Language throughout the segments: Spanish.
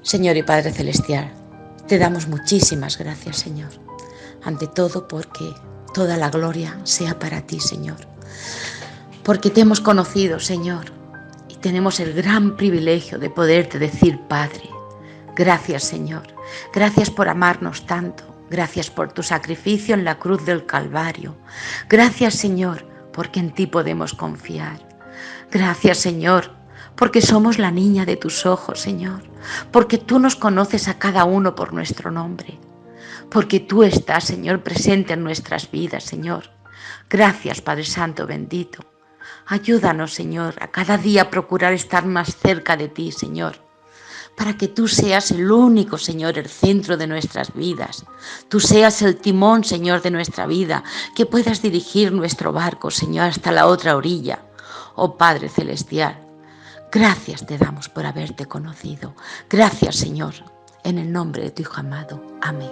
Señor y Padre Celestial, te damos muchísimas gracias, Señor. Ante todo porque toda la gloria sea para ti, Señor. Porque te hemos conocido, Señor, y tenemos el gran privilegio de poderte decir, Padre. Gracias, Señor. Gracias por amarnos tanto. Gracias por tu sacrificio en la cruz del Calvario. Gracias, Señor, porque en ti podemos confiar. Gracias, Señor, porque somos la niña de tus ojos, Señor. Porque tú nos conoces a cada uno por nuestro nombre. Porque tú estás, Señor, presente en nuestras vidas, Señor. Gracias, Padre Santo bendito. Ayúdanos, Señor, a cada día procurar estar más cerca de ti, Señor, para que tú seas el único, Señor, el centro de nuestras vidas. Tú seas el timón, Señor, de nuestra vida, que puedas dirigir nuestro barco, Señor, hasta la otra orilla. Oh Padre Celestial, gracias te damos por haberte conocido. Gracias, Señor, en el nombre de tu Hijo amado. Amén.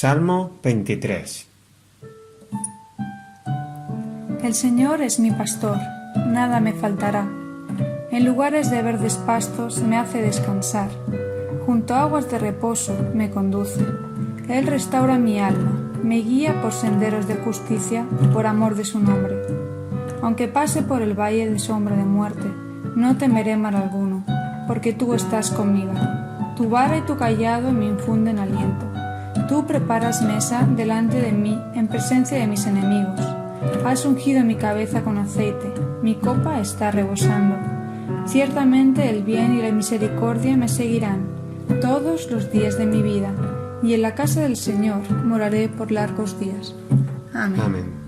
Salmo 23. El Señor es mi pastor, nada me faltará. En lugares de verdes pastos me hace descansar. Junto a aguas de reposo me conduce. Él restaura mi alma, me guía por senderos de justicia por amor de su nombre. Aunque pase por el valle de sombra de muerte, no temeré mal alguno, porque tú estás conmigo. Tu vara y tu cayado me infunden aliento. Tú preparas mesa delante de mí en presencia de mis enemigos. Has ungido mi cabeza con aceite, mi copa está rebosando. Ciertamente el bien y la misericordia me seguirán todos los días de mi vida, y en la casa del Señor moraré por largos días. Amén. Amén.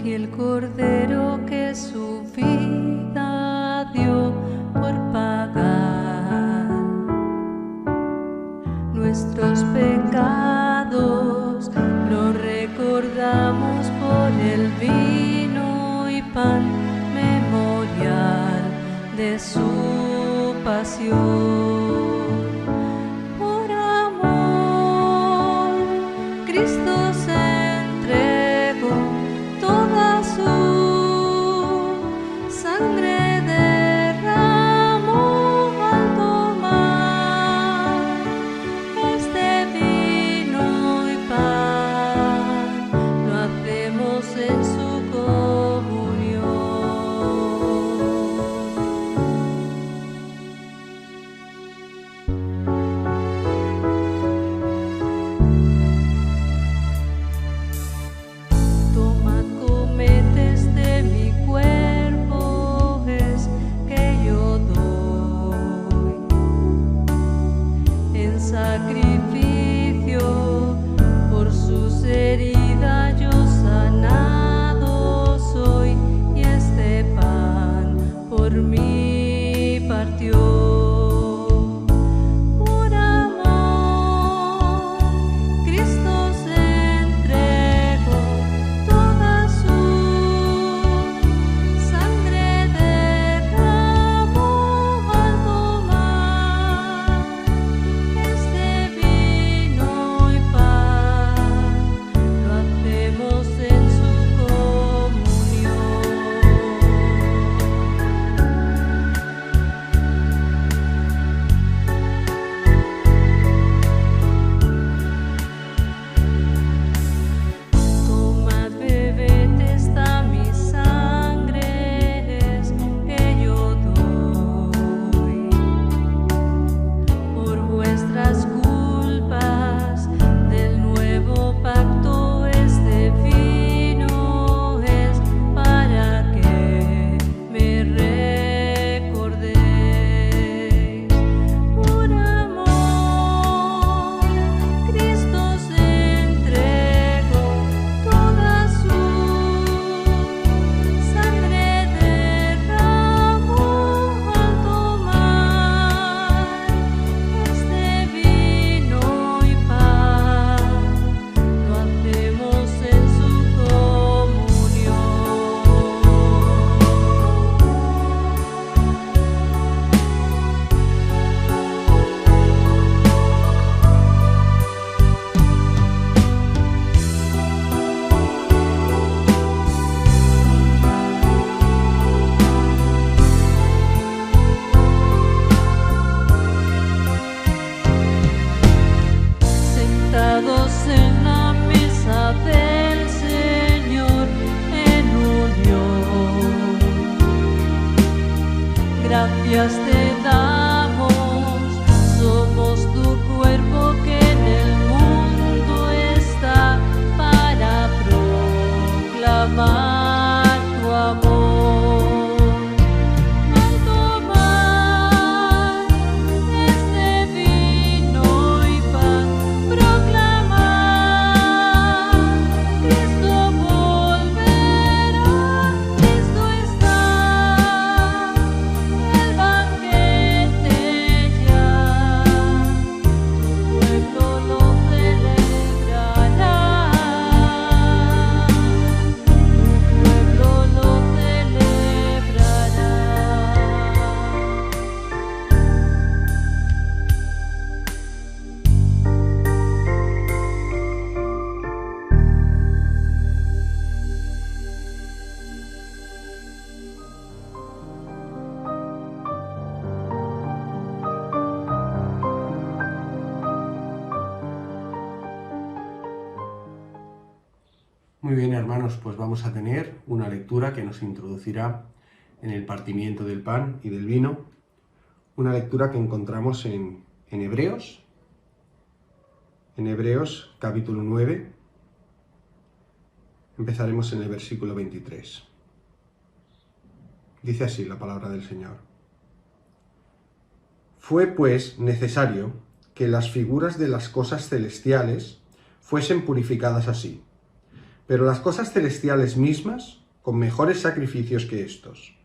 El Cordero que su vida dio por pagar nuestros pecados, lo recordamos por el vino y pan memorial de su pasión. Por amor, Cristo se entregó. Toda su sangre derramó al tomar este vino y pan, lo hacemos en su comunión. 「gracias te damos, somos tu cuerpo que en el mundo está para proclamar tu amor. Al tomar este vino y pan, proclamar Cristo volverá, Cristo está, el banquete ya, tu pueblo lo celebrará, tu pueblo lo celebrará. Muy bien, hermanos, pues vamos a tener una lectura que nos introducirá en el partimiento del pan y del vino. Una lectura que encontramos en Hebreos capítulo 9. Empezaremos en el versículo 23. Dice así la palabra del Señor. Fue pues necesario que las figuras de las cosas celestiales fuesen purificadas así, pero las cosas celestiales mismas con mejores sacrificios que estos.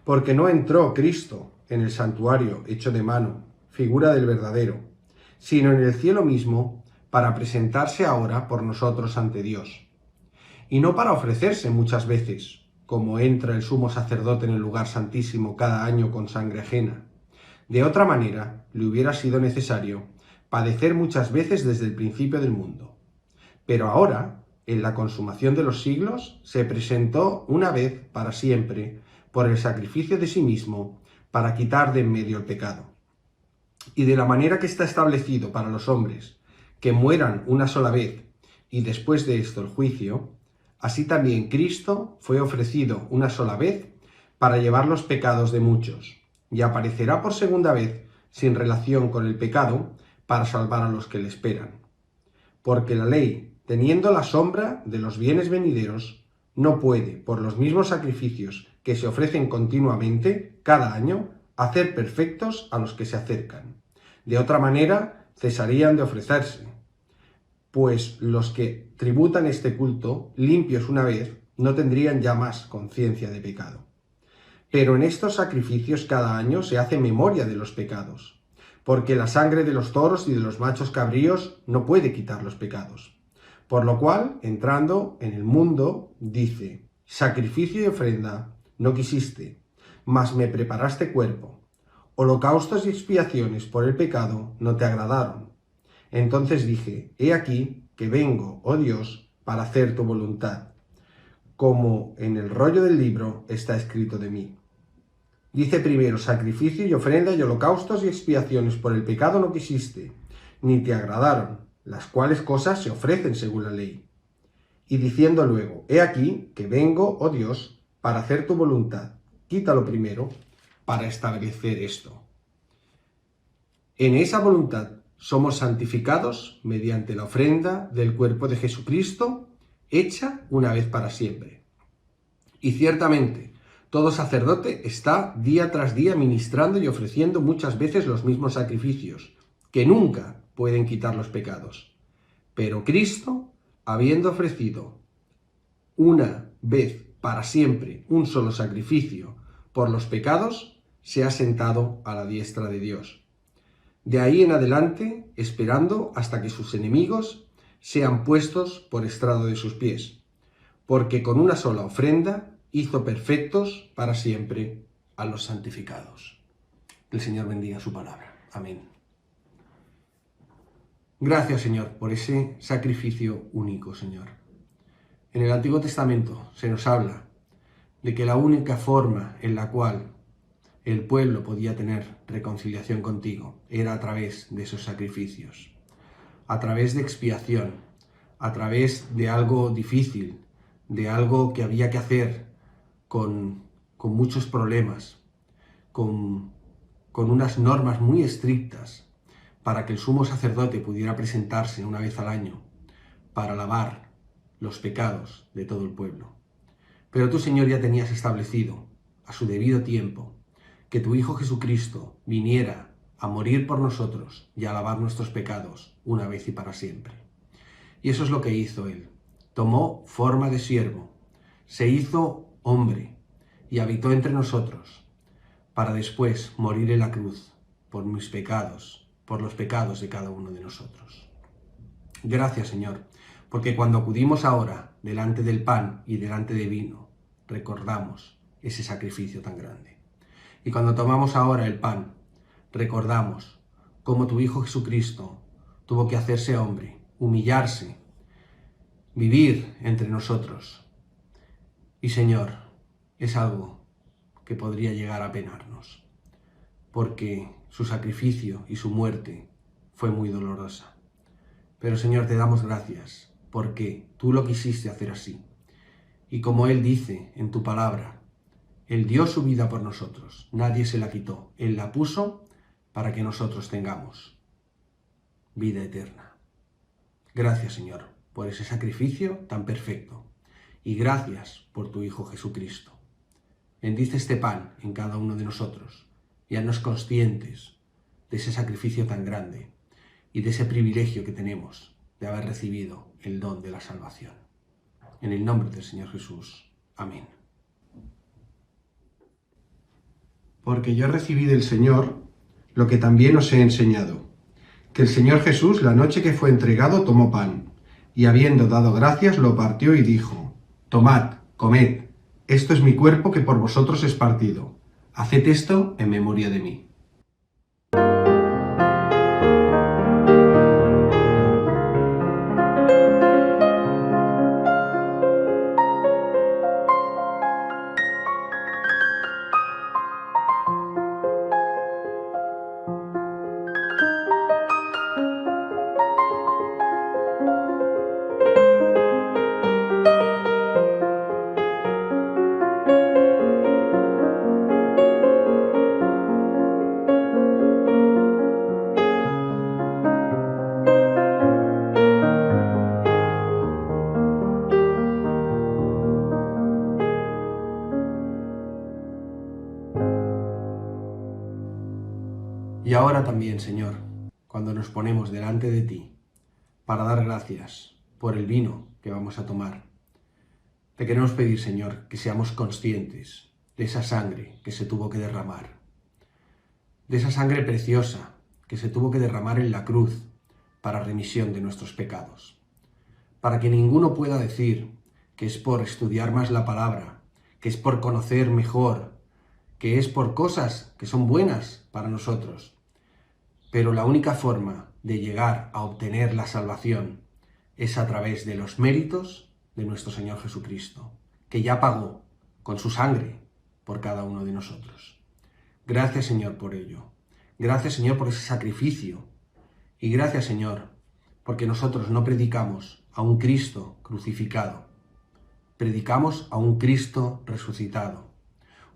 Porque no entró Cristo en el santuario hecho de mano, figura del verdadero, sino en el cielo mismo, para presentarse ahora por nosotros ante Dios. Y no para ofrecerse muchas veces, como entra el sumo sacerdote en el lugar santísimo cada año con sangre ajena. De otra manera, le hubiera sido necesario padecer muchas veces desde el principio del mundo. Pero ahora, en la consumación de los siglos, se presentó una vez para siempre por el sacrificio de sí mismo para quitar de en medio el pecado. Y de la manera que está establecido para los hombres, que mueran una sola vez y después de esto el juicio, así también Cristo fue ofrecido una sola vez para llevar los pecados de muchos, y aparecerá por segunda vez sin relación con el pecado para salvar a los que le esperan. Porque la ley, teniendo la sombra de los bienes venideros, no puede, por los mismos sacrificios que se ofrecen continuamente, cada año, hacer perfectos a los que se acercan. De otra manera, cesarían de ofrecerse, pues los que tributan este culto, limpios una vez, no tendrían ya más conciencia de pecado. Pero en estos sacrificios cada año se hace memoria de los pecados, porque la sangre de los toros y de los machos cabríos no puede quitar los pecados. Por lo cual, entrando en el mundo, dice, sacrificio y ofrenda no quisiste, mas me preparaste cuerpo. Holocaustos y expiaciones por el pecado no te agradaron. Entonces dije, he aquí que vengo, oh Dios, para hacer tu voluntad, como en el rollo del libro está escrito de mí. Dice primero, sacrificio y ofrenda y holocaustos y expiaciones por el pecado no quisiste, ni te agradaron, las cuales cosas se ofrecen según la ley. Y diciendo luego, he aquí que vengo, oh Dios, para hacer tu voluntad. Quítalo primero para establecer esto. En esa voluntad somos santificados mediante la ofrenda del cuerpo de Jesucristo, hecha una vez para siempre. Y ciertamente, todo sacerdote está día tras día ministrando y ofreciendo muchas veces los mismos sacrificios, que nunca pueden quitar los pecados. Pero Cristo, habiendo ofrecido una vez para siempre un solo sacrificio por los pecados, se ha sentado a la diestra de Dios. De ahí en adelante, esperando hasta que sus enemigos sean puestos por estrado de sus pies, porque con una sola ofrenda hizo perfectos para siempre a los santificados. El Señor bendiga su palabra. Amén. Gracias, Señor, por ese sacrificio único, Señor. En el Antiguo Testamento se nos habla de que la única forma en la cual el pueblo podía tener reconciliación contigo era a través de esos sacrificios, a través de expiación, a través de algo difícil, de algo que había que hacer con muchos problemas, con unas normas muy estrictas para que el sumo sacerdote pudiera presentarse una vez al año para lavar los pecados de todo el pueblo. Pero tú, Señor, ya tenías establecido a su debido tiempo que tu Hijo Jesucristo viniera a morir por nosotros y a lavar nuestros pecados una vez y para siempre. Y eso es lo que hizo Él. Tomó forma de siervo, se hizo hombre y habitó entre nosotros para después morir en la cruz por mis pecados, por los pecados de cada uno de nosotros. Gracias, Señor, porque cuando acudimos ahora delante del pan y delante del vino, recordamos ese sacrificio tan grande. Y cuando tomamos ahora el pan, recordamos cómo tu Hijo Jesucristo tuvo que hacerse hombre, humillarse, vivir entre nosotros. Y, Señor, es algo que podría llegar a penarnos, porque su sacrificio y su muerte fue muy dolorosa. Pero, Señor, te damos gracias, porque tú lo quisiste hacer así. Y como Él dice en tu palabra, Él dio su vida por nosotros, nadie se la quitó, Él la puso para que nosotros tengamos vida eterna. Gracias, Señor, por ese sacrificio tan perfecto, y gracias por tu Hijo Jesucristo. Bendice este pan en cada uno de nosotros, y haznos conscientes de ese sacrificio tan grande y de ese privilegio que tenemos de haber recibido el don de la salvación. En el nombre del Señor Jesús. Amén. Porque yo recibí del Señor lo que también os he enseñado, que el Señor Jesús, la noche que fue entregado, tomó pan, y habiendo dado gracias, lo partió y dijo: Tomad, comed, esto es mi cuerpo que por vosotros es partido. Haced esto en memoria de mí. Y ahora también, Señor, cuando nos ponemos delante de ti para dar gracias por el vino que vamos a tomar, te queremos pedir, Señor, que seamos conscientes de esa sangre que se tuvo que derramar, de esa sangre preciosa que se tuvo que derramar en la cruz para remisión de nuestros pecados, para que ninguno pueda decir que es por estudiar más la palabra, que es por conocer mejor, que es por cosas que son buenas para nosotros. Pero la única forma de llegar a obtener la salvación es a través de los méritos de nuestro Señor Jesucristo, que ya pagó con su sangre por cada uno de nosotros. Gracias, Señor, por ello. Gracias, Señor, por ese sacrificio. Y gracias, Señor, porque nosotros no predicamos a un Cristo crucificado. Predicamos a un Cristo resucitado.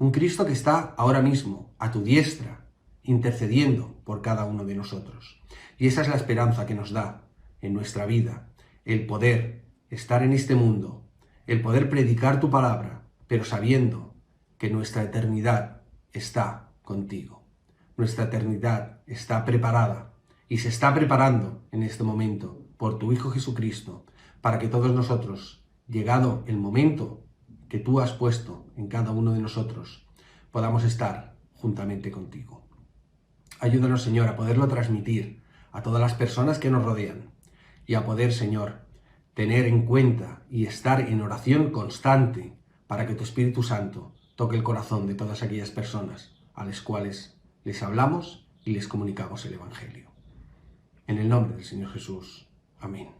Un Cristo que está ahora mismo a tu diestra, intercediendo por cada uno de nosotros. Y esa es la esperanza que nos da en nuestra vida, el poder estar en este mundo, el poder predicar tu palabra, pero sabiendo que nuestra eternidad está contigo. Nuestra eternidad está preparada y se está preparando en este momento por tu Hijo Jesucristo, para que todos nosotros, llegado el momento que tú has puesto en cada uno de nosotros, podamos estar juntamente contigo. Ayúdanos, Señor, a poderlo transmitir a todas las personas que nos rodean y a poder, Señor, tener en cuenta y estar en oración constante para que tu Espíritu Santo toque el corazón de todas aquellas personas a las cuales les hablamos y les comunicamos el Evangelio. En el nombre del Señor Jesús. Amén.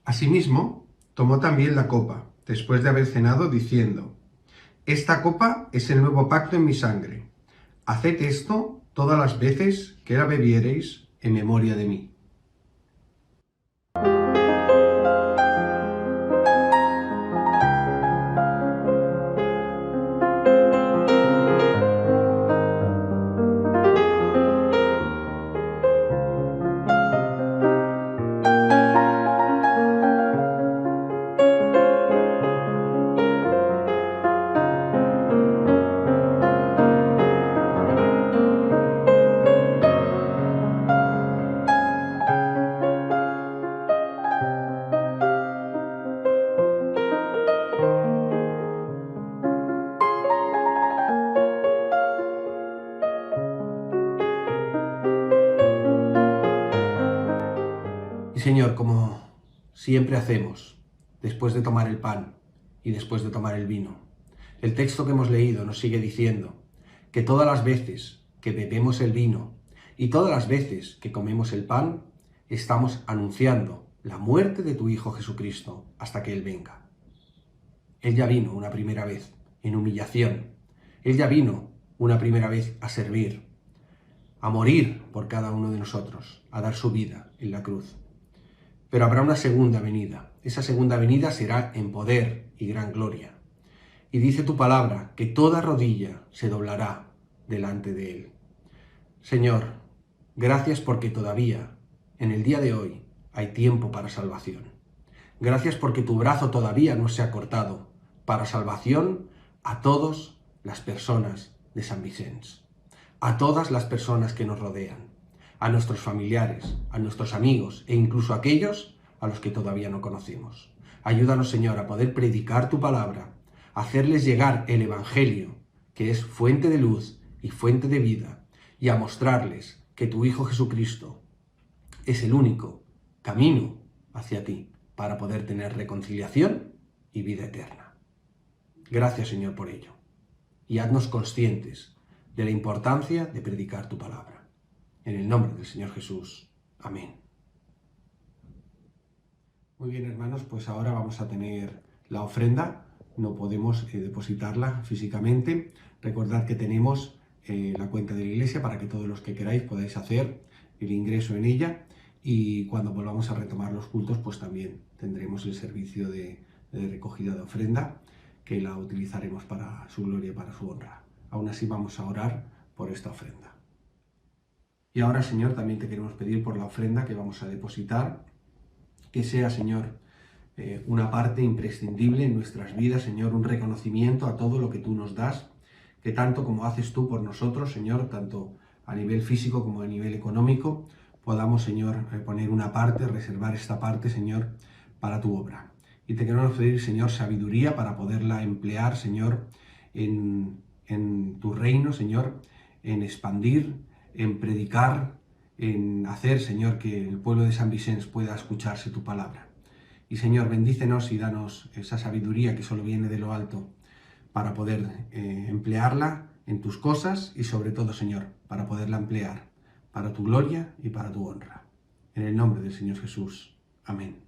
Asimismo, tomó también la copa, después de haber cenado, diciendo: Esta copa es el nuevo pacto en mi sangre. Haced esto todas las veces que la bebiereis en memoria de mí. Señor, como siempre hacemos, después de tomar el pan y después de tomar el vino, el texto que hemos leído nos sigue diciendo que todas las veces que bebemos el vino y todas las veces que comemos el pan, estamos anunciando la muerte de tu Hijo Jesucristo hasta que Él venga. Él ya vino una primera vez en humillación. Él ya vino una primera vez a servir, a morir por cada uno de nosotros, a dar su vida en la cruz. Pero habrá una segunda venida. Esa segunda venida será en poder y gran gloria. Y dice tu palabra que toda rodilla se doblará delante de Él. Señor, gracias porque todavía, en el día de hoy, hay tiempo para salvación. Gracias porque tu brazo todavía no se ha cortado para salvación a todas las personas de Sant Vicenç, a todas las personas que nos rodean, a nuestros familiares, a nuestros amigos e incluso a aquellos a los que todavía no conocemos. Ayúdanos, Señor, a poder predicar tu palabra, a hacerles llegar el Evangelio, que es fuente de luz y fuente de vida, y a mostrarles que tu Hijo Jesucristo es el único camino hacia ti para poder tener reconciliación y vida eterna. Gracias, Señor, por ello. Y haznos conscientes de la importancia de predicar tu palabra. En el nombre del Señor Jesús. Amén. Muy bien, hermanos, pues ahora vamos a tener la ofrenda. No podemos depositarla físicamente. Recordad que tenemos la cuenta de la iglesia para que todos los que queráis podáis hacer el ingreso en ella, y cuando volvamos a retomar los cultos pues también tendremos el servicio de recogida de ofrenda, que la utilizaremos para su gloria y para su honra. Aún así vamos a orar por esta ofrenda. Y ahora, Señor, también te queremos pedir por la ofrenda que vamos a depositar, que sea, Señor, una parte imprescindible en nuestras vidas, Señor, un reconocimiento a todo lo que tú nos das, que tanto como haces tú por nosotros, Señor, tanto a nivel físico como a nivel económico, podamos, Señor, poner una parte, reservar esta parte, Señor, para tu obra. Y te queremos pedir, Señor, sabiduría para poderla emplear, Señor, en tu reino, Señor, en expandir, en predicar, en hacer, Señor, que el pueblo de Sant Vicenç pueda escucharse tu palabra. Y, Señor, bendícenos y danos esa sabiduría que solo viene de lo alto para poder emplearla en tus cosas y, sobre todo, Señor, para poderla emplear para tu gloria y para tu honra. En el nombre del Señor Jesús. Amén.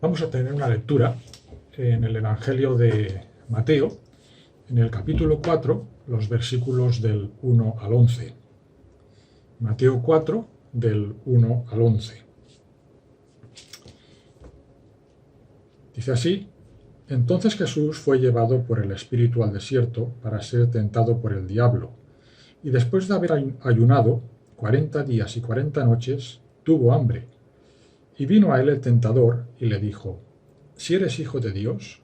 Vamos a tener una lectura en el Evangelio de Mateo, en el capítulo 4, los versículos del 1 al 11. Mateo 4, del 1 al 11. Dice así: Entonces Jesús fue llevado por el Espíritu al desierto para ser tentado por el diablo, y después de haber ayunado 40 días y 40 noches, tuvo hambre. Y vino a él el tentador y le dijo: Si eres hijo de Dios,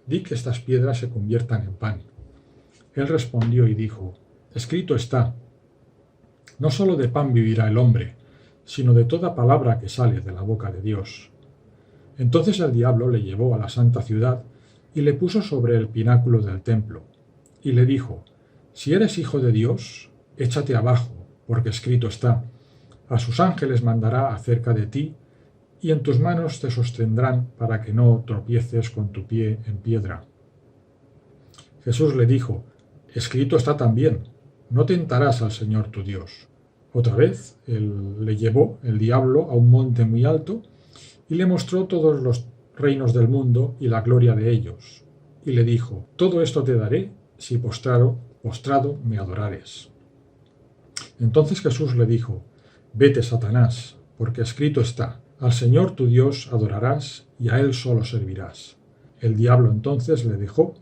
di que estas piedras se conviertan en pan. Él respondió y dijo: Escrito está, no solo de pan vivirá el hombre, sino de toda palabra que sale de la boca de Dios. Entonces el diablo le llevó a la santa ciudad y le puso sobre el pináculo del templo, y le dijo: Si eres hijo de Dios, échate abajo, porque escrito está: A sus ángeles mandará acerca de ti, y en tus manos te sostendrán para que no tropieces con tu pie en piedra. Jesús le dijo: Escrito está también, no tentarás al Señor tu Dios. Otra vez le llevó el diablo a un monte muy alto y le mostró todos los reinos del mundo y la gloria de ellos. Y le dijo: Todo esto te daré si postrado me adorares. Entonces Jesús le dijo: Vete, Satanás, porque escrito está: Al Señor tu Dios adorarás y a Él solo servirás. El diablo entonces le dejó,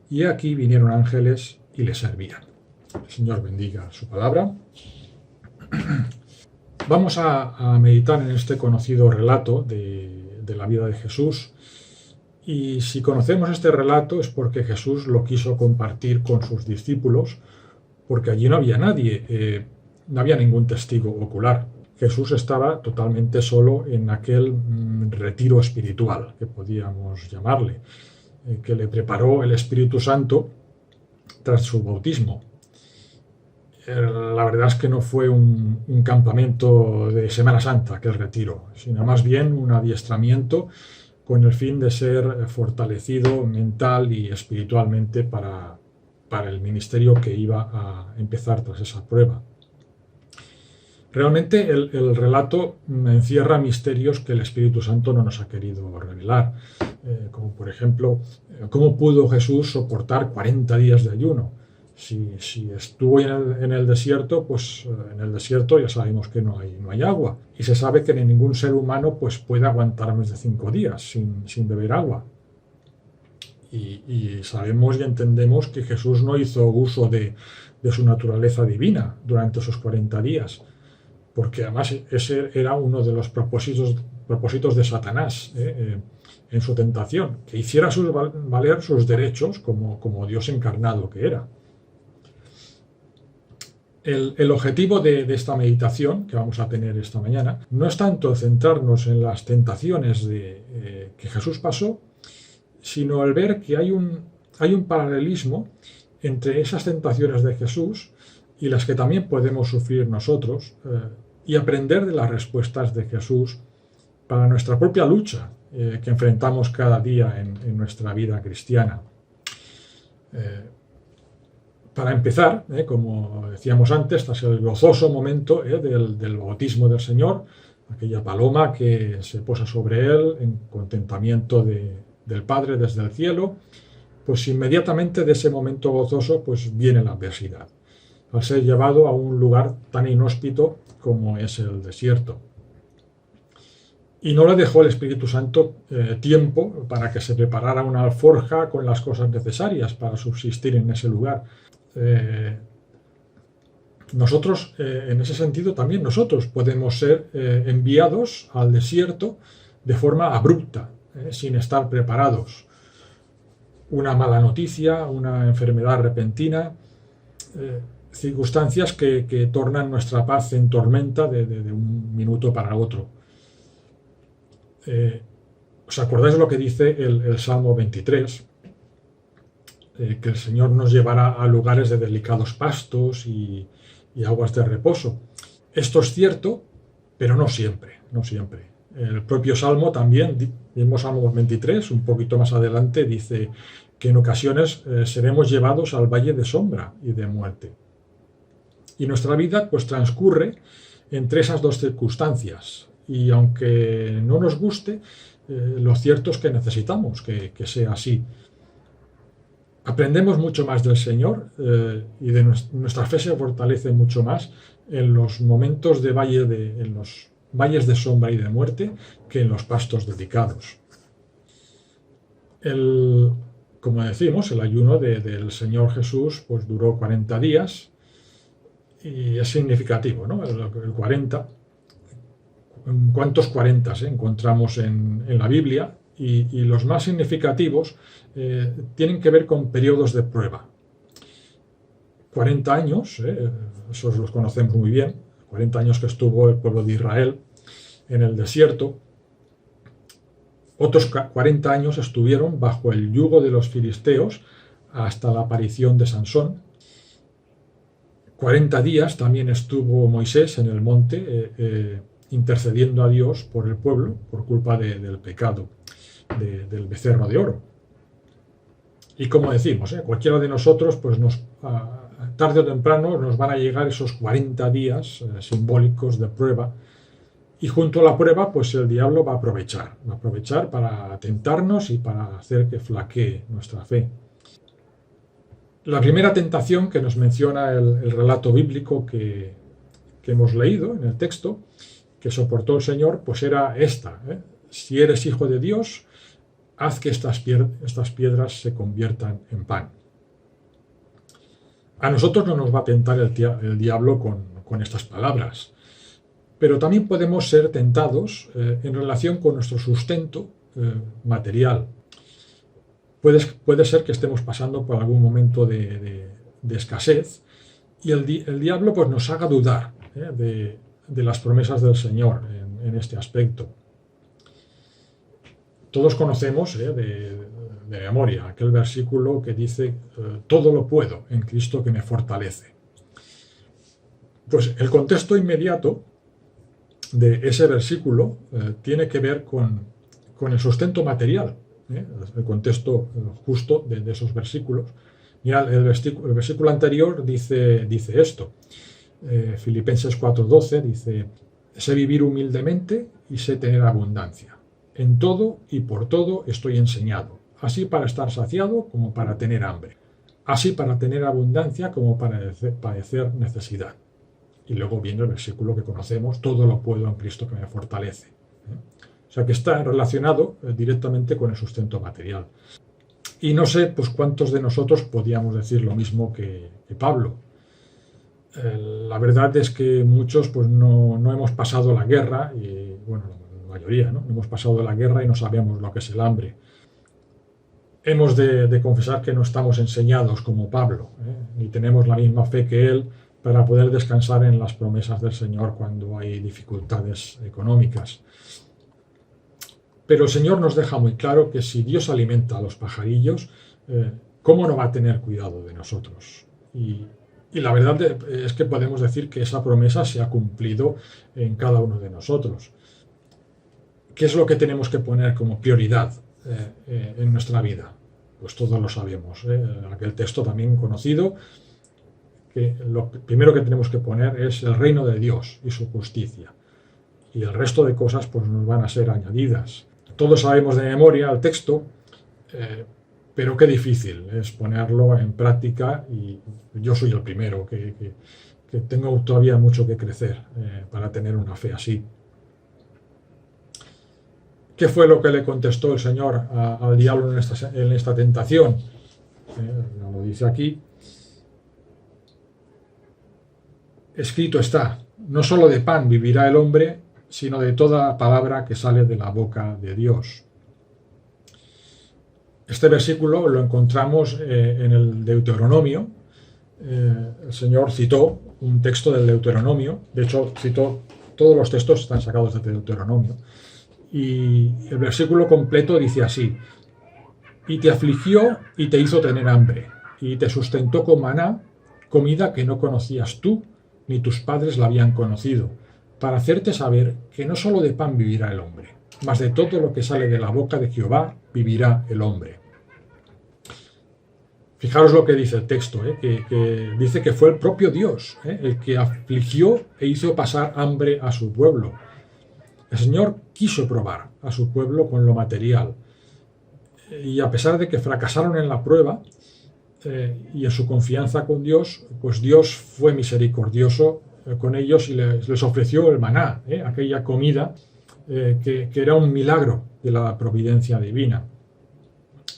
y aquí vinieron ángeles y le servían. El Señor bendiga su palabra. Vamos a meditar en este conocido relato de la vida de Jesús. Y si conocemos este relato es porque Jesús lo quiso compartir con sus discípulos, porque allí no había nadie, no había ningún testigo ocular. Jesús estaba totalmente solo en aquel retiro espiritual, que podíamos llamarle, que le preparó el Espíritu Santo tras su bautismo. La verdad es que no fue un campamento de Semana Santa aquel retiro, sino más bien un adiestramiento con el fin de ser fortalecido mental y espiritualmente para el ministerio que iba a empezar tras esa prueba. Realmente el relato encierra misterios que el Espíritu Santo no nos ha querido revelar, como por ejemplo, ¿cómo pudo Jesús soportar 40 días de ayuno? Si estuvo en el desierto, pues en el desierto ya sabemos que no hay agua, y se sabe que ningún ser humano pues, puede aguantar más de 5 días sin beber agua. Y sabemos y entendemos que Jesús no hizo uso de su naturaleza divina durante esos 40 días, porque además ese era uno de los propósitos de Satanás en su tentación, que hiciera valer sus derechos como Dios encarnado que era. El objetivo de esta meditación que vamos a tener esta mañana no es tanto centrarnos en las tentaciones que Jesús pasó, sino el ver que hay un paralelismo entre esas tentaciones de Jesús y las que también podemos sufrir nosotros, y aprender de las respuestas de Jesús para nuestra propia lucha que enfrentamos cada día en nuestra vida cristiana. Para empezar, como decíamos antes, tras el gozoso momento del bautismo del Señor, aquella paloma que se posa sobre él en contentamiento del Padre desde el cielo, pues inmediatamente de ese momento gozoso pues viene la adversidad, al ser llevado a un lugar tan inhóspito como es el desierto. Y no le dejó el Espíritu Santo tiempo para que se preparara una alforja con las cosas necesarias para subsistir en ese lugar. Nosotros, en ese sentido, también nosotros podemos ser enviados al desierto de forma abrupta, sin estar preparados. Una mala noticia, una enfermedad repentina, circunstancias que tornan nuestra paz en tormenta de un minuto para otro. ¿Os acordáis de lo que dice el Salmo 23? Que el Señor nos llevará a lugares de delicados pastos y aguas de reposo. Esto es cierto, pero no siempre. El propio Salmo también, mismo Salmo 23, un poquito más adelante, dice que en ocasiones seremos llevados al valle de sombra y de muerte. Y nuestra vida pues transcurre entre esas dos circunstancias. Y aunque no nos guste, lo cierto es que necesitamos que sea así. Aprendemos mucho más del Señor y nuestra fe se fortalece mucho más en los momentos en los valles de sombra y de muerte que en los pastos dedicados. Como decimos, el ayuno del Señor Jesús pues duró 40 días y es significativo, ¿no? El 40. ¿Cuántos 40 encontramos en la Biblia? Y los más significativos tienen que ver con periodos de prueba. 40 años, esos los conocemos muy bien, 40 años que estuvo el pueblo de Israel en el desierto. Otros 40 años estuvieron bajo el yugo de los filisteos hasta la aparición de Sansón. 40 días también estuvo Moisés en el monte intercediendo a Dios por el pueblo por culpa del pecado del becerro de oro. Y como decimos, cualquiera de nosotros, pues tarde o temprano nos van a llegar esos 40 días simbólicos de prueba, y junto a la prueba, pues el diablo va a aprovechar para tentarnos y para hacer que flaquee nuestra fe. La primera tentación que nos menciona el relato bíblico que hemos leído en el texto, que soportó el Señor, pues era esta: si eres hijo de Dios, haz que estas piedras se conviertan en pan. A nosotros no nos va a tentar el diablo con estas palabras, pero también podemos ser tentados en relación con nuestro sustento material. Puede ser que estemos pasando por algún momento de escasez y el diablo pues, nos haga dudar de las promesas del Señor en este aspecto. Todos conocemos de memoria aquel versículo que dice todo lo puedo en Cristo que me fortalece. Pues el contexto inmediato de ese versículo tiene que ver con el sustento material, el contexto justo de esos versículos. Mira, el versículo anterior dice esto, Filipenses 4:12 dice: sé vivir humildemente y sé tener abundancia. En todo y por todo estoy enseñado, así para estar saciado como para tener hambre, así para tener abundancia como para padecer necesidad. Y luego viene el versículo que conocemos: todo lo puedo en Cristo que me fortalece. O sea que está relacionado directamente con el sustento material. Y no sé pues cuántos de nosotros podíamos decir lo mismo que Pablo. La verdad es que muchos pues no hemos pasado la guerra, y bueno, la mayoría, ¿no? Hemos pasado la guerra y no sabemos lo que es el hambre. Hemos de confesar que no estamos enseñados como Pablo, ni tenemos la misma fe que él para poder descansar en las promesas del Señor cuando hay dificultades económicas. Pero el Señor nos deja muy claro que si Dios alimenta a los pajarillos, ¿cómo no va a tener cuidado de nosotros? Y la verdad es que podemos decir que esa promesa se ha cumplido en cada uno de nosotros. ¿Qué es lo que tenemos que poner como prioridad en nuestra vida? Pues todos lo sabemos. Aquel texto también conocido, que lo primero que tenemos que poner es el reino de Dios y su justicia. Y el resto de cosas pues nos van a ser añadidas. Todos sabemos de memoria el texto, pero qué difícil es ponerlo en práctica, y yo soy el primero que tengo todavía mucho que crecer para tener una fe así. ¿Qué fue lo que le contestó el Señor al diablo en esta tentación? Lo dice aquí. Escrito está: no solo de pan vivirá el hombre, sino de toda palabra que sale de la boca de Dios. Este versículo lo encontramos en el Deuteronomio. El Señor citó un texto del Deuteronomio. De hecho, citó todos los textos, están sacados de Deuteronomio. Y el versículo completo dice así: y te afligió y te hizo tener hambre, y te sustentó con maná, comida que no conocías tú, ni tus padres la habían conocido, para hacerte saber que no solo de pan vivirá el hombre, mas de todo lo que sale de la boca de Jehová vivirá el hombre. Fijaros lo que dice el texto, que dice que fue el propio Dios el que afligió e hizo pasar hambre a su pueblo. El Señor quiso probar a su pueblo con lo material. Y a pesar de que fracasaron en la prueba y en su confianza con Dios, pues Dios fue misericordioso con ellos y les ofreció el maná, aquella comida que era un milagro de la providencia divina.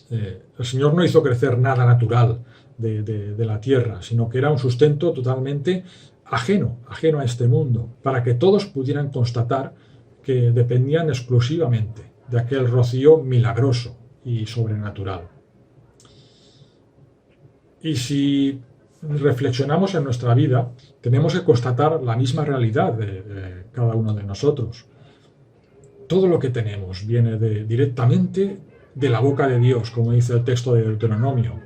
El Señor no hizo crecer nada natural de la tierra, sino que era un sustento totalmente ajeno a este mundo, para que todos pudieran constatar que dependían exclusivamente de aquel rocío milagroso y sobrenatural. Y si reflexionamos en nuestra vida, tenemos que constatar la misma realidad de cada uno de nosotros. Todo lo que tenemos viene directamente de la boca de Dios, como dice el texto de Deuteronomio.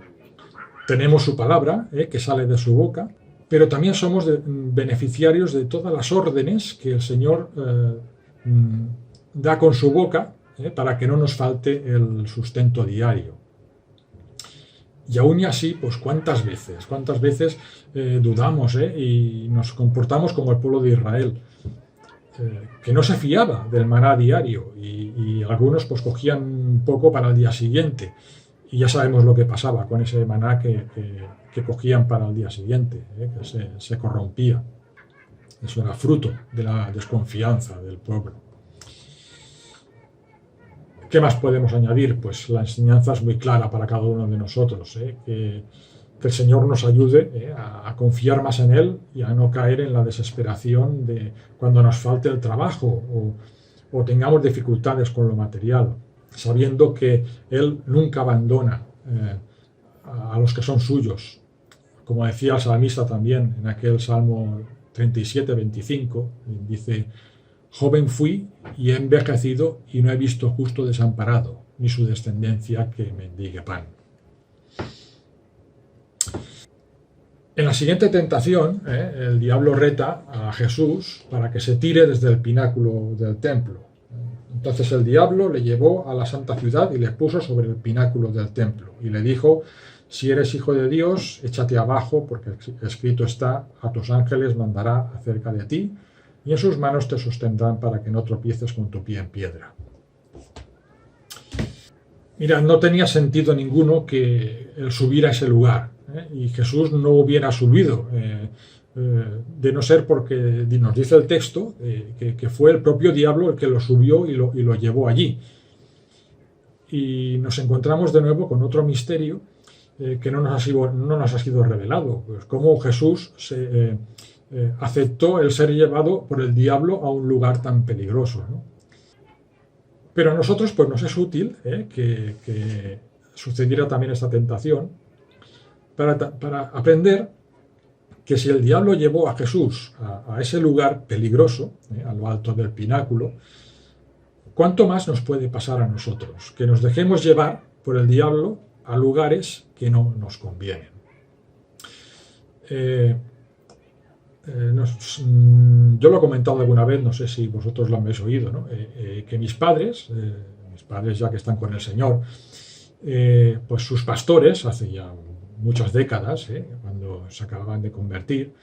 Tenemos su palabra, que sale de su boca, pero también somos beneficiarios de todas las órdenes que el Señor da con su boca para que no nos falte el sustento diario. Y aún y así, pues cuántas veces dudamos y nos comportamos como el pueblo de Israel, que no se fiaba del maná diario y algunos pues cogían un poco para el día siguiente. Y ya sabemos lo que pasaba con ese maná que cogían para el día siguiente, que se corrompía. Eso era fruto de la desconfianza del pueblo. ¿Qué más podemos añadir? Pues la enseñanza es muy clara para cada uno de nosotros, que el Señor nos ayude a confiar más en Él y a no caer en la desesperación de cuando nos falte el trabajo o tengamos dificultades con lo material, sabiendo que Él nunca abandona a los que son suyos. Como decía el salmista también en aquel Salmo 37-25, dice: joven fui y he envejecido y no he visto justo desamparado, ni su descendencia que mendigue pan. En la siguiente tentación, el diablo reta a Jesús para que se tire desde el pináculo del templo. Entonces el diablo le llevó a la santa ciudad y le puso sobre el pináculo del templo y le dijo: si eres hijo de Dios, échate abajo, porque escrito está: a tus ángeles mandará acerca de ti, y en sus manos te sostendrán para que no tropieces con tu pie en piedra. Mira, no tenía sentido ninguno que él subiera a ese lugar, y Jesús no hubiera subido, de no ser porque nos dice el texto que fue el propio diablo el que lo subió y lo llevó allí. Y nos encontramos de nuevo con otro misterio que no nos ha sido revelado, pues cómo Jesús aceptó el ser llevado por el diablo a un lugar tan peligroso, ¿no? Pero a nosotros pues nos es útil que sucediera también esta tentación para aprender que si el diablo llevó a Jesús a ese lugar peligroso, a lo alto del pináculo, ¿cuánto más nos puede pasar a nosotros? Que nos dejemos llevar por el diablo a lugares que no nos convienen. Yo lo he comentado alguna vez, no sé si vosotros lo habéis oído, ¿no? Que mis padres ya que están con el Señor, pues sus pastores, hace ya muchas décadas, cuando se acababan de convertir,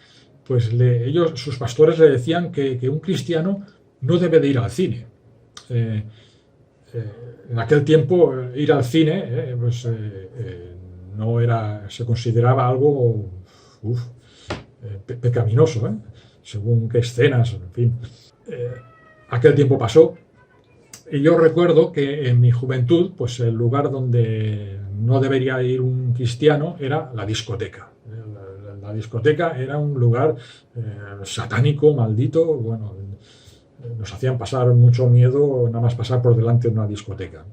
pues sus pastores le decían que un cristiano no debe de ir al cine. En aquel tiempo ir al cine se consideraba algo pecaminoso, según qué escenas, en fin. Aquel tiempo pasó y yo recuerdo que en mi juventud pues el lugar donde no debería ir un cristiano era la discoteca. La discoteca era un lugar satánico, maldito. Bueno, nos hacían pasar mucho miedo nada más pasar por delante de una discoteca.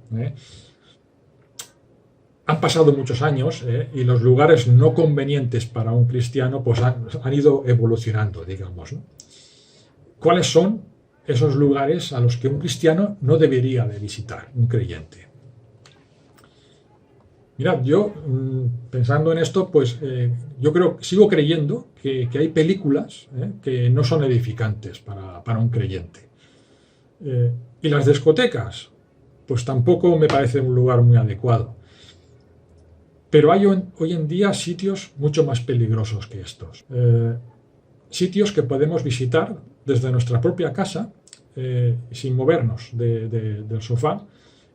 Han pasado muchos años y los lugares no convenientes para un cristiano pues han ido evolucionando, digamos, ¿no? ¿Cuáles son esos lugares a los que un cristiano no debería de visitar, un creyente? Mirad, yo pensando en esto, pues yo sigo creyendo que hay películas que no son edificantes para un creyente. Y las discotecas, pues tampoco me parece un lugar muy adecuado. Pero hay hoy en día sitios mucho más peligrosos que estos. Sitios que podemos visitar desde nuestra propia casa sin movernos del sofá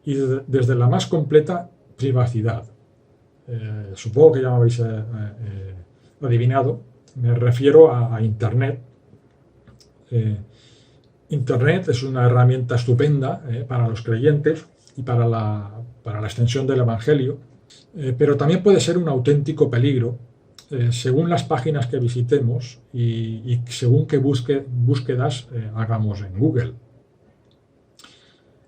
y desde la más completa privacidad. Supongo que ya me habéis adivinado, me refiero a Internet. Internet es una herramienta estupenda para los creyentes y para la extensión del Evangelio, pero también puede ser un auténtico peligro según las páginas que visitemos y según qué búsquedas hagamos en Google.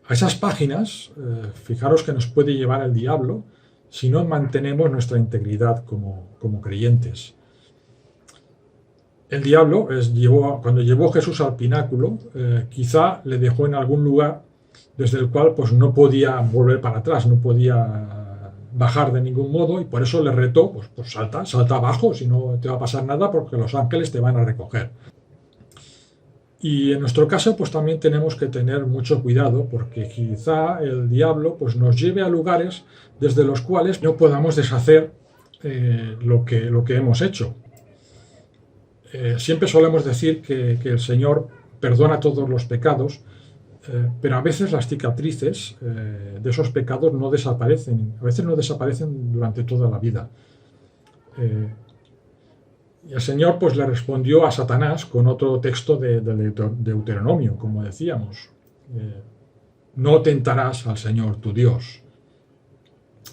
A esas páginas, fijaros que nos puede llevar el diablo si no mantenemos nuestra integridad como creyentes. El diablo, cuando llevó a Jesús al pináculo, quizá le dejó en algún lugar desde el cual pues, no podía volver para atrás, no podía bajar de ningún modo, y por eso le retó, pues salta abajo, si no te va a pasar nada porque los ángeles te van a recoger. Y en nuestro caso pues también tenemos que tener mucho cuidado, porque quizá el diablo pues, nos lleve a lugares desde los cuales no podamos deshacer lo que hemos hecho. Siempre solemos decir que el Señor perdona todos los pecados, pero a veces las cicatrices de esos pecados no desaparecen, a veces no desaparecen durante toda la vida. Y el Señor pues le respondió a Satanás con otro texto de Deuteronomio, como decíamos. No tentarás al Señor tu Dios.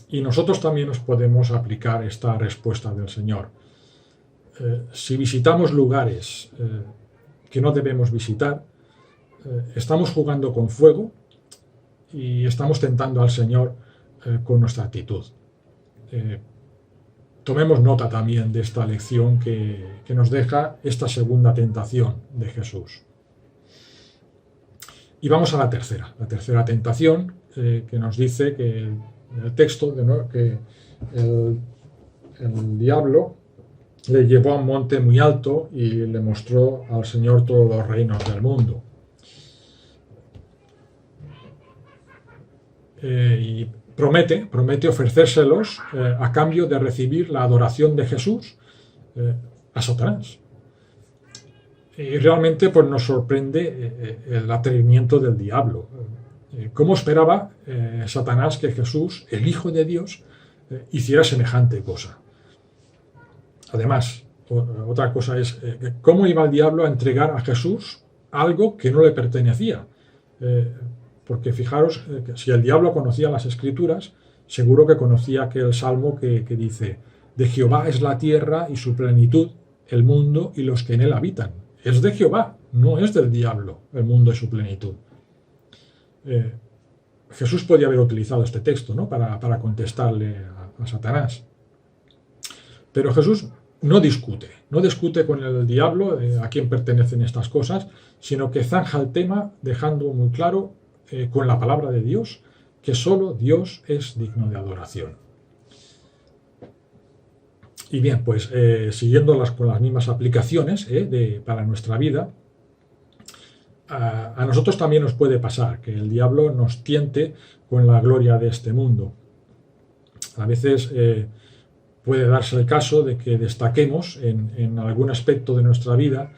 Y nosotros también nos podemos aplicar esta respuesta del Señor. Si visitamos lugares que no debemos visitar, estamos jugando con fuego y estamos tentando al Señor con nuestra actitud. Tomemos nota también de esta lección que nos deja esta segunda tentación de Jesús. Y vamos a la tercera tentación, que nos dice que el texto que el diablo le llevó a un monte muy alto y le mostró al Señor todos los reinos del mundo. Y promete ofrecérselos a cambio de recibir la adoración de Jesús a Satanás. Y realmente pues, nos sorprende el atrevimiento del diablo. ¿Cómo esperaba Satanás que Jesús, el Hijo de Dios, hiciera semejante cosa? Además, otra cosa es, ¿cómo iba el diablo a entregar a Jesús algo que no le pertenecía? Porque fijaros, que si el diablo conocía las Escrituras, seguro que conocía aquel salmo que dice, de Jehová es la tierra y su plenitud, el mundo y los que en él habitan. Es de Jehová, no es del diablo, el mundo y su plenitud. Jesús podía haber utilizado este texto, ¿no? para contestarle a Satanás. Pero Jesús no discute con el diablo a quién pertenecen estas cosas, sino que zanja el tema dejando muy claro con la palabra de Dios que solo Dios es digno de adoración. Y bien, pues siguiendo con las mismas aplicaciones para nuestra vida, a nosotros también nos puede pasar que el diablo nos tiente con la gloria de este mundo. A veces puede darse el caso de que destaquemos en algún aspecto de nuestra vida,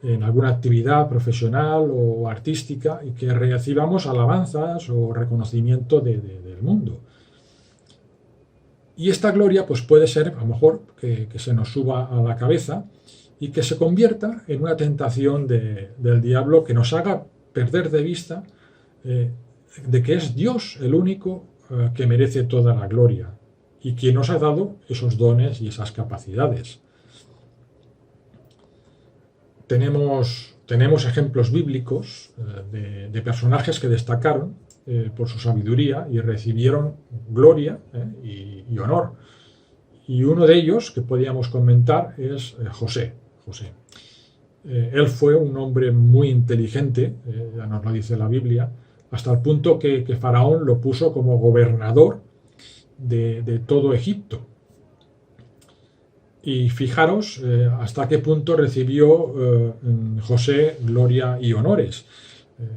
en alguna actividad profesional o artística, y que recibamos alabanzas o reconocimiento del mundo. Y esta gloria pues puede ser, a lo mejor, que se nos suba a la cabeza y que se convierta en una tentación del diablo que nos haga perder de vista de que es Dios el único que merece toda la gloria y quien nos ha dado esos dones y esas capacidades. Tenemos ejemplos bíblicos de personajes que destacaron por su sabiduría y recibieron gloria y honor. Y uno de ellos que podíamos comentar es José. Él fue un hombre muy inteligente, ya nos lo dice la Biblia, hasta el punto que Faraón lo puso como gobernador de todo Egipto. Y fijaros hasta qué punto recibió José gloria y honores.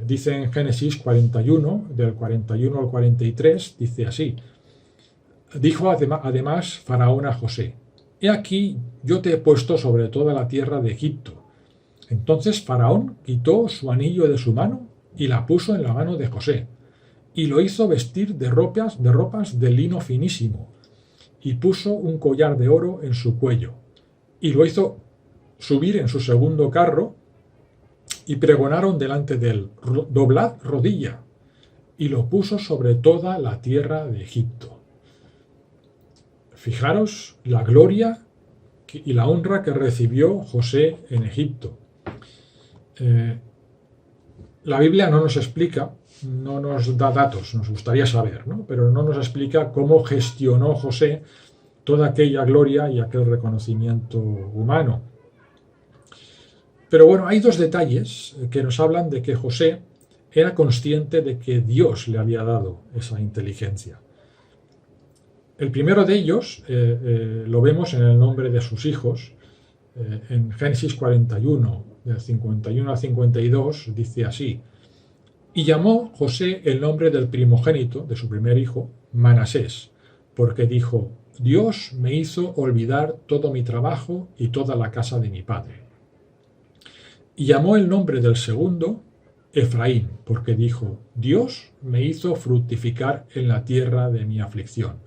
Dice en Génesis 41, del 41 al 43, dice así: dijo además Faraón a José: he aquí, yo te he puesto sobre toda la tierra de Egipto. Entonces Faraón quitó su anillo de su mano y la puso en la mano de José, y lo hizo vestir de ropas de lino finísimo, y puso un collar de oro en su cuello, y lo hizo subir en su segundo carro, y pregonaron delante de él: doblad rodilla, y lo puso sobre toda la tierra de Egipto. Fijaros la gloria y la honra que recibió José en Egipto. La Biblia no nos explica, no nos da datos, nos gustaría saber, ¿no? Pero no nos explica cómo gestionó José toda aquella gloria y aquel reconocimiento humano. Pero bueno, hay dos detalles que nos hablan de que José era consciente de que Dios le había dado esa inteligencia. El primero de ellos lo vemos en el nombre de sus hijos. En Génesis 41, del 51 al 52, dice así: y llamó José el nombre del primogénito de su primer hijo Manasés, porque dijo: Dios me hizo olvidar todo mi trabajo y toda la casa de mi padre. Y llamó el nombre del segundo Efraín, porque dijo: Dios me hizo fructificar en la tierra de mi aflicción.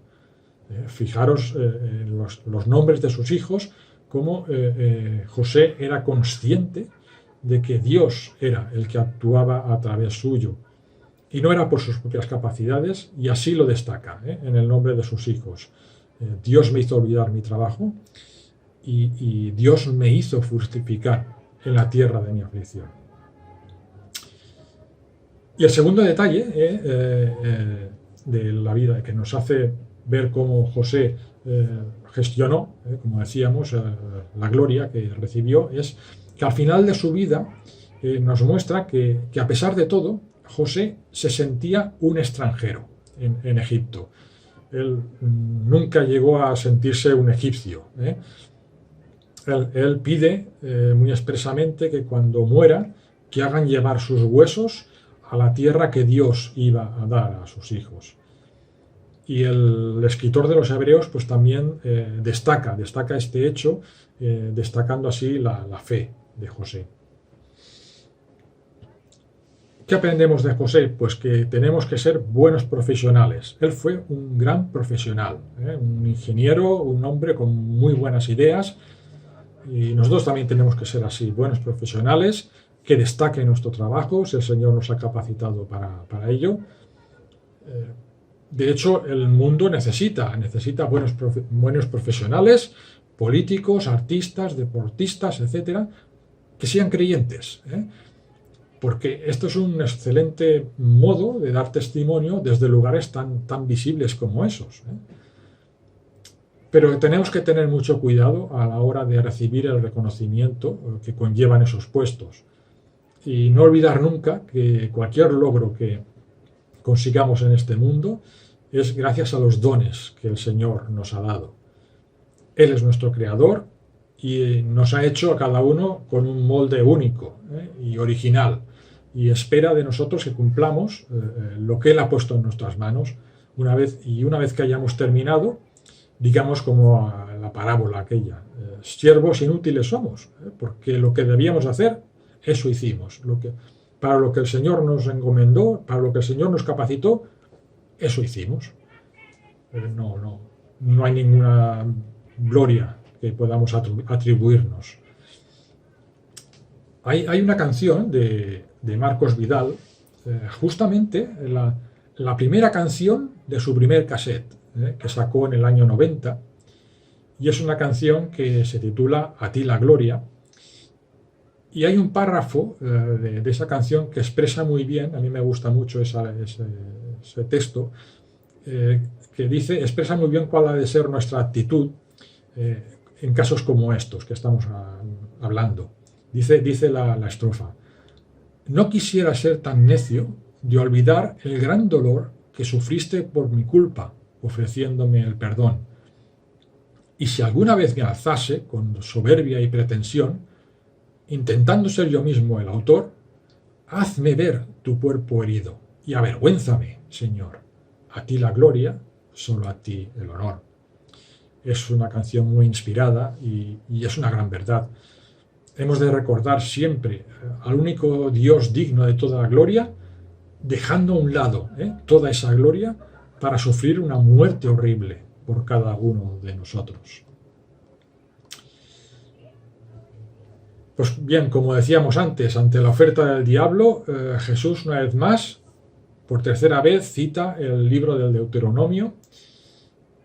Fijaros en los nombres de sus hijos, cómo José era consciente de que Dios era el que actuaba a través suyo, y no era por sus propias capacidades, y así lo destaca en el nombre de sus hijos. Dios me hizo olvidar mi trabajo, y Dios me hizo fructificar en la tierra de mi aflicción. Y el segundo detalle de la vida que nos hace ver cómo José gestionó, como decíamos, la gloria que recibió, es que al final de su vida nos muestra que a pesar de todo, José se sentía un extranjero en Egipto. Él nunca llegó a sentirse un egipcio. Él pide muy expresamente que cuando muera, que hagan llevar sus huesos a la tierra que Dios iba a dar a sus hijos. Y el escritor de los Hebreos pues también destaca este hecho, destacando así la fe de José. ¿Qué aprendemos de José? Pues que tenemos que ser buenos profesionales. Él fue un gran profesional, un ingeniero, un hombre con muy buenas ideas, y nosotros también tenemos que ser así, buenos profesionales, que destaquen nuestro trabajo, si el Señor nos ha capacitado para ello. De hecho, el mundo necesita buenos profesionales, políticos, artistas, deportistas, etcétera, que sean creyentes, porque esto es un excelente modo de dar testimonio desde lugares tan visibles como esos. Pero tenemos que tener mucho cuidado a la hora de recibir el reconocimiento que conllevan esos puestos. Y no olvidar nunca que cualquier logro que consigamos en este mundo es gracias a los dones que el Señor nos ha dado. Él es nuestro creador y nos ha hecho a cada uno con un molde único y original, y espera de nosotros que cumplamos lo que Él ha puesto en nuestras manos. Una vez que hayamos terminado, digamos como a la parábola aquella: siervos inútiles somos, porque lo que debíamos hacer, eso hicimos. Para lo que el Señor nos encomendó, para lo que el Señor nos capacitó, eso hicimos. No hay ninguna gloria que podamos atribuirnos. Hay una canción de Marcos Vidal, justamente la primera canción de su primer cassette, que sacó en el año 90, y es una canción que se titula A ti la gloria. Y hay un párrafo de esa canción que expresa muy bien, a mí me gusta mucho ese texto, que expresa muy bien cuál ha de ser nuestra actitud en casos como estos que estamos hablando. Dice la estrofa: no quisiera ser tan necio de olvidar el gran dolor que sufriste por mi culpa, ofreciéndome el perdón. Y si alguna vez me alzase con soberbia y pretensión, intentando ser yo mismo el autor, hazme ver tu cuerpo herido y avergüénzame, Señor. A ti la gloria, solo a ti el honor. Es una canción muy inspirada y es una gran verdad. Hemos de recordar siempre al único Dios digno de toda la gloria dejando a un lado toda esa gloria para sufrir una muerte horrible por cada uno de nosotros. Pues bien, como decíamos antes, ante la oferta del diablo, Jesús una vez más, por tercera vez, cita el libro del Deuteronomio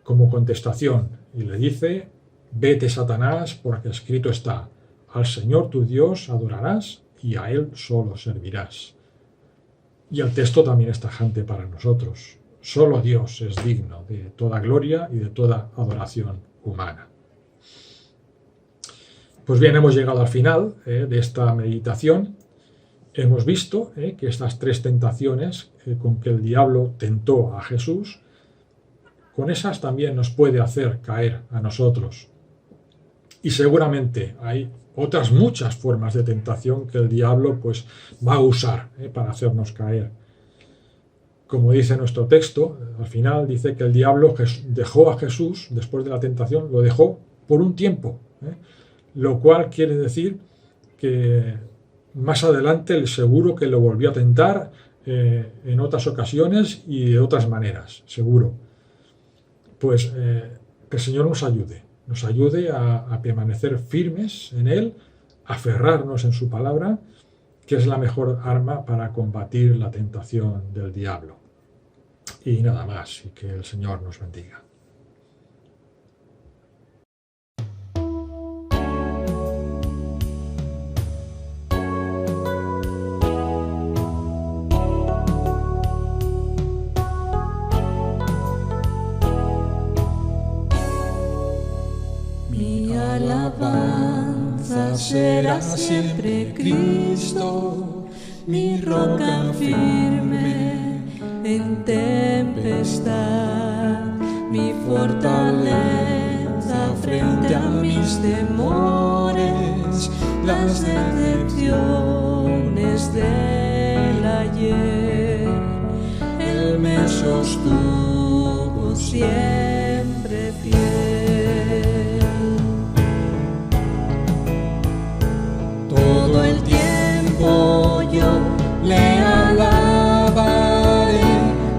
como contestación y le dice: vete, Satanás, porque escrito está, al Señor tu Dios adorarás y a Él solo servirás. Y el texto también es tajante para nosotros. Solo Dios es digno de toda gloria y de toda adoración humana. Pues bien, hemos llegado al final de esta meditación. Hemos visto que estas tres tentaciones con que el diablo tentó a Jesús, con esas también nos puede hacer caer a nosotros. Y seguramente hay otras muchas formas de tentación que el diablo pues va a usar para hacernos caer. Como dice nuestro texto, al final dice que el diablo dejó a Jesús, después de la tentación, lo dejó por un tiempo, lo cual quiere decir que más adelante seguro que lo volvió a tentar en otras ocasiones y de otras maneras, seguro. Pues que el Señor nos ayude a permanecer firmes en Él, a aferrarnos en su palabra, que es la mejor arma para combatir la tentación del diablo. Y nada más, y que el Señor nos bendiga. Mi alabanza será siempre Cristo, mi roca firme en tempestad, mi fortaleza frente a mis temores, las decepciones del ayer. Él me sostuvo siempre fiel. Todo el tiempo yo le alabaré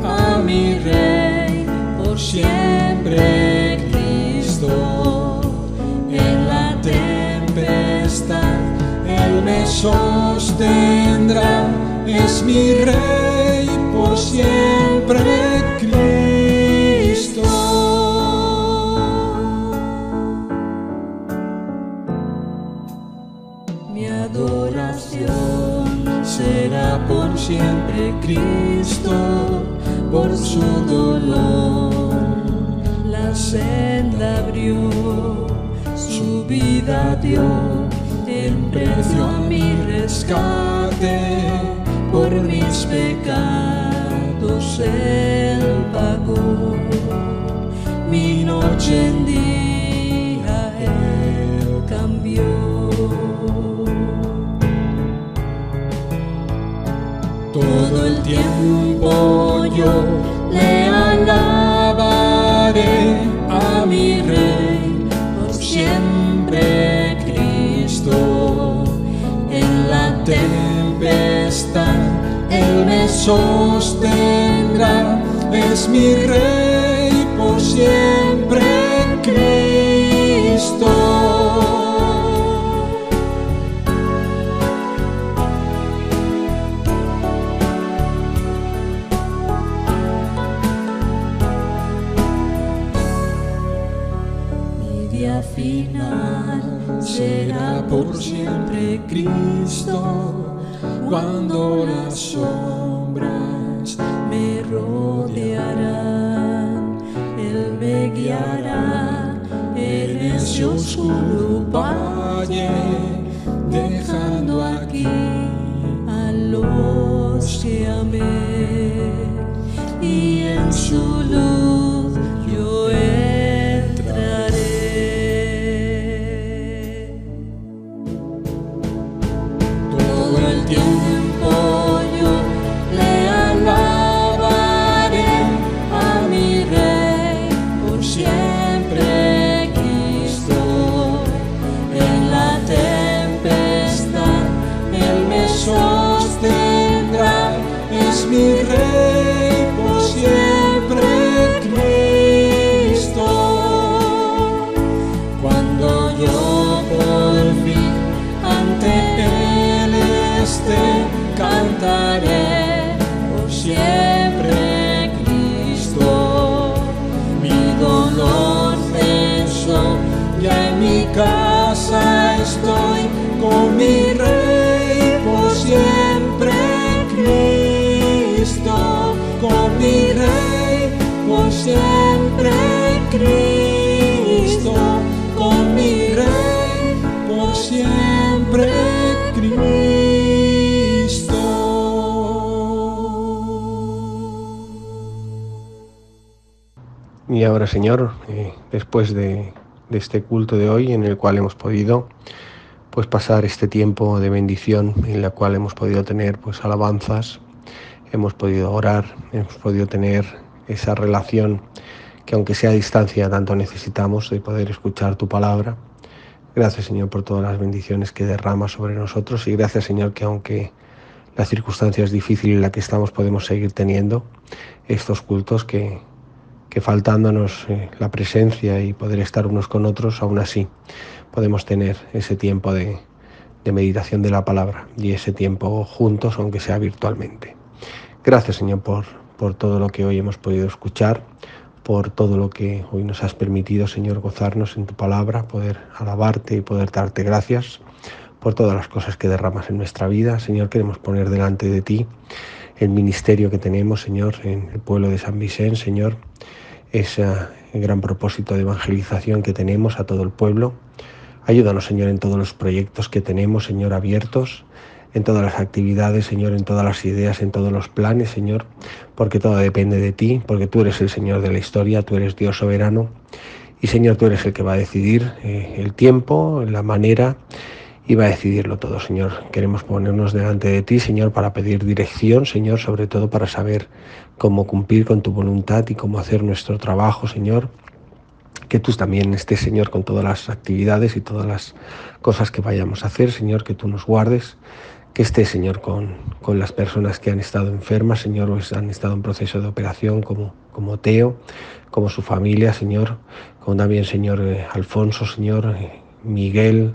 a mi Rey, por siempre Cristo. En la tempestad Él me sostendrá, es mi Rey, por siempre Cristo. Mi adoración será por siempre Cristo, por su dolor la senda abrió, su vida dio en precio a mi rescate, por mis pecados Él pagó, mi noche en día Él cambió. Todo el tiempo yo le alabaré a mi Rey, por siempre Cristo. En la tempestad Él me sostendrá, es mi Rey, por siempre Cristo. Final será por siempre Cristo, cuando las sombras me rodearán, Él me guiará en ese oscuro valle, dejando aquí a los que amé, y en su luz yo entraré. Mi mi Rey por siempre, Cristo, con mi Rey por siempre, Cristo, con mi Rey por siempre, Cristo. Y ahora, Señor, después de este culto de hoy, en el cual hemos podido pues pasar este tiempo de bendición, en la cual hemos podido tener pues alabanzas, hemos podido orar, hemos podido tener esa relación que, aunque sea a distancia, tanto necesitamos, de poder escuchar tu palabra. Gracias, Señor, por todas las bendiciones que derramas sobre nosotros, y gracias, Señor, que aunque la circunstancia es difícil en la que estamos, podemos seguir teniendo estos cultos que faltándonos la presencia y poder estar unos con otros, aún así podemos tener ese tiempo de meditación de la palabra y ese tiempo juntos, aunque sea virtualmente. Gracias, Señor, por todo lo que hoy hemos podido escuchar, por todo lo que hoy nos has permitido, Señor, gozarnos en tu palabra, poder alabarte y poder darte gracias por todas las cosas que derramas en nuestra vida. Señor, queremos poner delante de ti el ministerio que tenemos, Señor, en el pueblo de San Vicente, Señor, ese gran propósito de evangelización que tenemos a todo el pueblo. Ayúdanos, Señor, en todos los proyectos que tenemos, Señor, abiertos, en todas las actividades, Señor, en todas las ideas, en todos los planes, Señor, porque todo depende de ti, porque tú eres el Señor de la historia, tú eres Dios soberano, y, Señor, tú eres el que va a decidir el tiempo, la manera, y va a decidirlo todo, Señor. Queremos ponernos delante de ti, Señor, para pedir dirección, Señor, sobre todo para saber cómo cumplir con tu voluntad y cómo hacer nuestro trabajo, Señor. Que tú también estés, Señor, con todas las actividades y todas las cosas que vayamos a hacer, Señor, que tú nos guardes. Que estés, Señor, con las personas que han estado enfermas, Señor, o han estado en proceso de operación, como Teo, como su familia, Señor, como también, Señor, Alfonso, Señor, Miguel,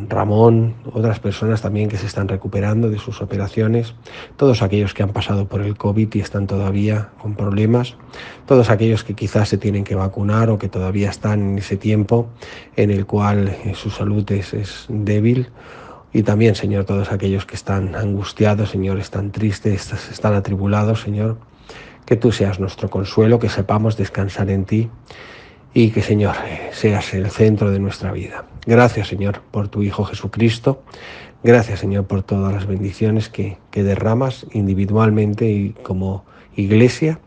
Ramón, otras personas también que se están recuperando de sus operaciones, todos aquellos que han pasado por el COVID y están todavía con problemas, todos aquellos que quizás se tienen que vacunar o que todavía están en ese tiempo en el cual su salud es débil, y también, Señor, todos aquellos que están angustiados, Señor, están tristes, están atribulados, Señor, que tú seas nuestro consuelo, que sepamos descansar en ti, y que, Señor, seas el centro de nuestra vida. Gracias, Señor, por tu Hijo Jesucristo. Gracias, Señor, por todas las bendiciones que derramas individualmente y como iglesia.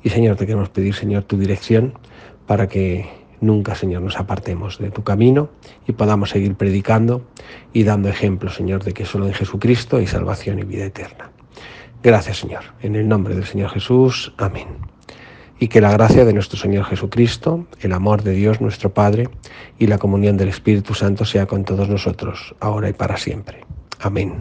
Y, Señor, te queremos pedir, Señor, tu dirección para que nunca, Señor, nos apartemos de tu camino y podamos seguir predicando y dando ejemplo, Señor, de que solo en Jesucristo hay salvación y vida eterna. Gracias, Señor. En el nombre del Señor Jesús. Amén. Y que la gracia de nuestro Señor Jesucristo, el amor de Dios nuestro Padre y la comunión del Espíritu Santo sea con todos nosotros, ahora y para siempre. Amén.